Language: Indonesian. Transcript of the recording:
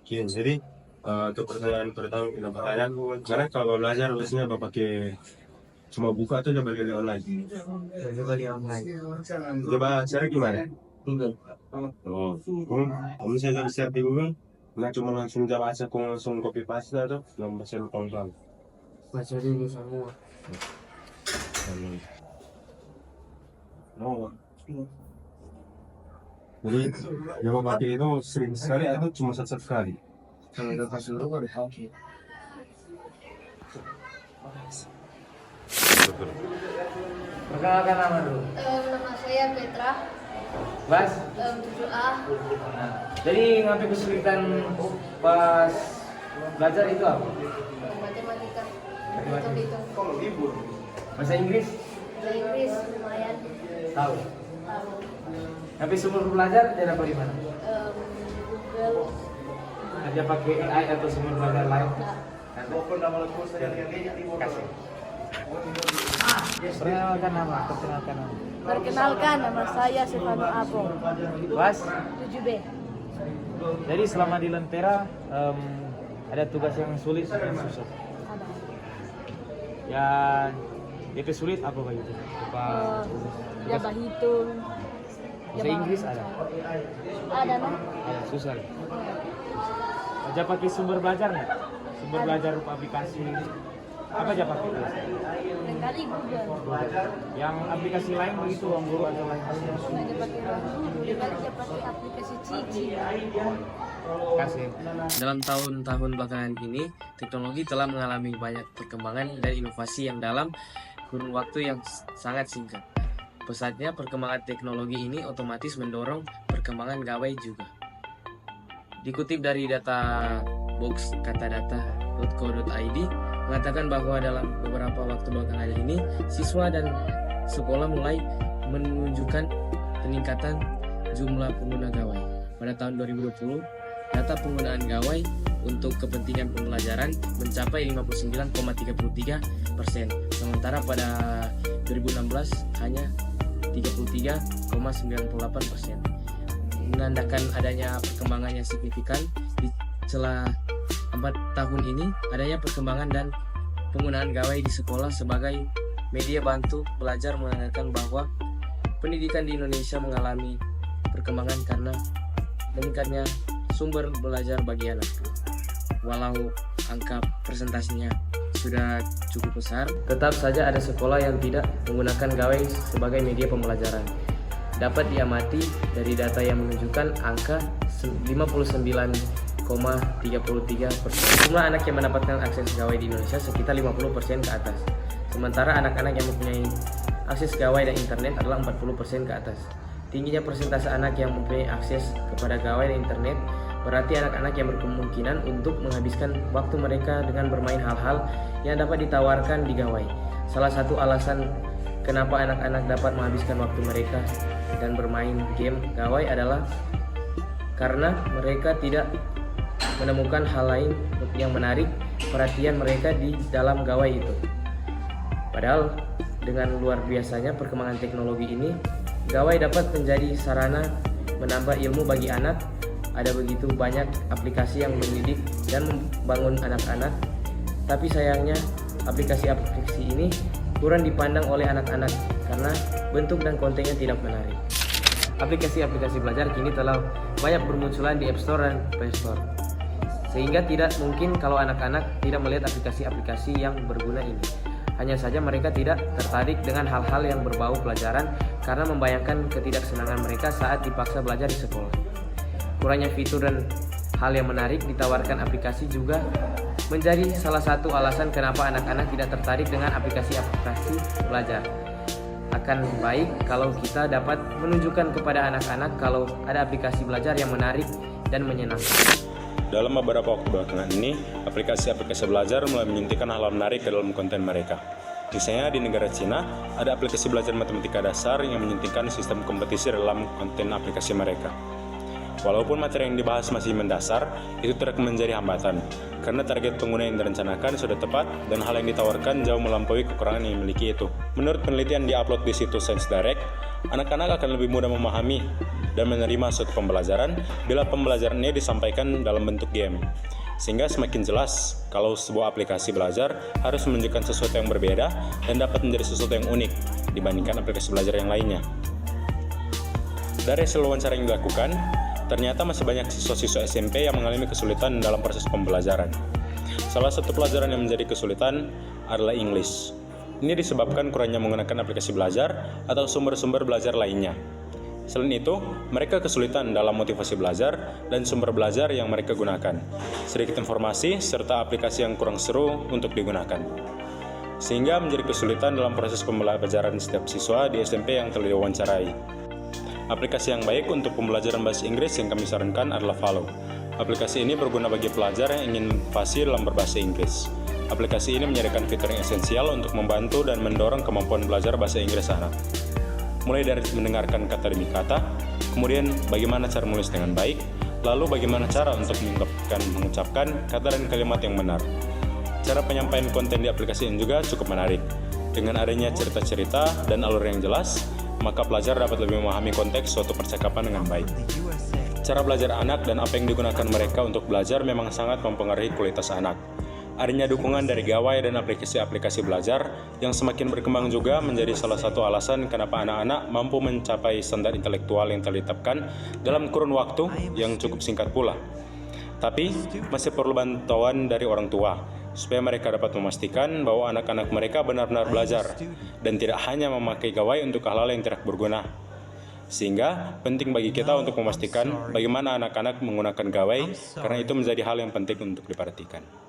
Jadi untuk pertanyaan pertama kita pertanyaan, karena kalau belajar biasanya pakai cuma buka atau coba dari online. Coba cara gimana? Oh, kamu saya siap di Google, nah cuma langsung jawab aja, aku langsung copy paste atau nggak baca pelan-pelan. Baca dulu semua. Oh, jadi jawab pakai itu sering sekali atau cuma satu kali? Kalau udah pas dulu baru oke. Perkenalkan nama dulu. Nama saya Petra, Kelas. 7A. Nah, jadi ngapain kesulitan pas belajar itu apa? Matematika. Matematika. Hitung. Bahasa Inggris? Bahasa Inggris lumayan. Tahu. Tahu. Tapi sumber belajar dia dapat di mana? Google. Ada pakai AI atau sumber belajar lain? Kasih. Perkenalkan nama. Perkenalkan, nama saya Stefano Abong. Kelas. 7B. Jadi selama di Lentera ada tugas yang sulit dan susah. Ada. Yang DP sulit apa begitu? Apa Jabah hitung. bahasa Inggris ada? Ada no? Ada, susah. Aja pakai sumber belajar nggak? Sumber belajar rupa aplikasi. Apa aja pakai? Kali Google. Yang aplikasi lain begitu, Ruang Guru atau lain? Ada pakai aplikasi Cici. Kasih. Dalam tahun-tahun belakangan ini, teknologi telah mengalami banyak perkembangan dan inovasi yang dalam kurun waktu yang sangat singkat. Pesatnya perkembangan teknologi ini otomatis mendorong perkembangan gawai juga. Dikutip dari data box katadata.co.id mengatakan bahwa dalam beberapa waktu belakangan ini, siswa dan sekolah mulai menunjukkan peningkatan jumlah pengguna gawai. Pada tahun 2020, data penggunaan gawai untuk kepentingan pembelajaran mencapai 59,33%, sementara pada 2016 hanya 33,98%. Menandakan adanya perkembangan yang signifikan di celah 4 tahun ini, adanya perkembangan dan penggunaan gawai di sekolah sebagai media bantu belajar menandakan bahwa pendidikan di Indonesia mengalami perkembangan karena meningkatnya sumber belajar bagi anak. Walau angka presentasinya sudah cukup besar, tetap saja ada sekolah yang tidak menggunakan gawai sebagai media pembelajaran. Dapat diamati dari data yang menunjukkan angka 59,33%. Jumlah anak yang mendapatkan akses gawai di Indonesia sekitar 50% ke atas. Sementara anak-anak yang mempunyai akses gawai dan internet adalah 40% ke atas. Tingginya persentase anak yang mempunyai akses kepada gawai dan internet berarti anak-anak yang berkemungkinan untuk menghabiskan waktu mereka dengan bermain hal-hal yang dapat ditawarkan di gawai. Salah satu alasan kenapa anak-anak dapat menghabiskan waktu mereka dan bermain game gawai adalah karena mereka tidak menemukan hal lain yang menarik perhatian mereka di dalam gawai itu. Padahal dengan luar biasanya perkembangan teknologi ini, gawai dapat menjadi sarana menambah ilmu bagi anak. Ada begitu banyak aplikasi yang mendidik dan membangun anak-anak, tapi sayangnya aplikasi-aplikasi ini kurang dipandang oleh anak-anak karena bentuk dan kontennya tidak menarik. Aplikasi-aplikasi belajar kini telah banyak bermunculan di App Store dan Play Store, sehingga tidak mungkin kalau anak-anak tidak melihat aplikasi-aplikasi yang berguna ini. Hanya saja mereka tidak tertarik dengan hal-hal yang berbau pelajaran karena membayangkan ketidaksenangan mereka saat dipaksa belajar di sekolah. Kurangnya fitur dan hal yang menarik ditawarkan aplikasi juga menjadi salah satu alasan kenapa anak-anak tidak tertarik dengan aplikasi-aplikasi belajar. Akan baik kalau kita dapat menunjukkan kepada anak-anak kalau ada aplikasi belajar yang menarik dan menyenangkan. Dalam beberapa waktu belakangan ini, aplikasi-aplikasi belajar mulai menyuntikkan hal menarik ke dalam konten mereka. Misalnya di negara Cina, ada aplikasi belajar matematika dasar yang menyuntikkan sistem kompetisi dalam konten aplikasi mereka. Walaupun materi yang dibahas masih mendasar, itu tidak menjadi hambatan, karena target pengguna yang direncanakan sudah tepat dan hal yang ditawarkan jauh melampaui kekurangan yang dimiliki itu. Menurut penelitian diupload di situs Science Direct, anak-anak akan lebih mudah memahami dan menerima suatu pembelajaran bila pembelajaran ini disampaikan dalam bentuk game. Sehingga semakin jelas kalau sebuah aplikasi belajar harus menunjukkan sesuatu yang berbeda dan dapat menjadi sesuatu yang unik dibandingkan aplikasi belajar yang lainnya. Dari hasil wawancara yang dilakukan, ternyata masih banyak siswa-siswa SMP yang mengalami kesulitan dalam proses pembelajaran. Salah satu pelajaran yang menjadi kesulitan adalah English. Ini disebabkan kurangnya menggunakan aplikasi belajar atau sumber-sumber belajar lainnya. Selain itu, mereka kesulitan dalam motivasi belajar dan sumber belajar yang mereka gunakan, sedikit informasi, serta aplikasi yang kurang seru untuk digunakan. Sehingga menjadi kesulitan dalam proses pembelajaran setiap siswa di SMP yang telah diwawancarai. Aplikasi yang baik untuk pembelajaran bahasa Inggris yang kami sarankan adalah Follow. Aplikasi ini berguna bagi pelajar yang ingin fasih dalam berbahasa Inggris. Aplikasi ini menyediakan fitur yang esensial untuk membantu dan mendorong kemampuan belajar bahasa Inggris anak. Mulai dari mendengarkan kata demi kata, kemudian bagaimana cara menulis dengan baik, lalu bagaimana cara untuk mengucapkan kata dan kalimat yang benar. Cara penyampaian konten di aplikasi ini juga cukup menarik. Dengan adanya cerita-cerita dan alur yang jelas, maka pelajar dapat lebih memahami konteks suatu percakapan dengan baik. Cara belajar anak dan apa yang digunakan mereka untuk belajar memang sangat mempengaruhi kualitas anak. Adanya dukungan dari gawai dan aplikasi-aplikasi belajar yang semakin berkembang juga menjadi salah satu alasan kenapa anak-anak mampu mencapai standar intelektual yang telah ditetapkan dalam kurun waktu yang cukup singkat pula. Tapi, masih perlu bantuan dari orang tua, supaya mereka dapat memastikan bahwa anak-anak mereka benar-benar belajar, dan tidak hanya memakai gawai untuk hal-hal yang tidak berguna. Sehingga, penting bagi kita untuk memastikan bagaimana anak-anak menggunakan gawai, karena itu menjadi hal yang penting untuk diperhatikan.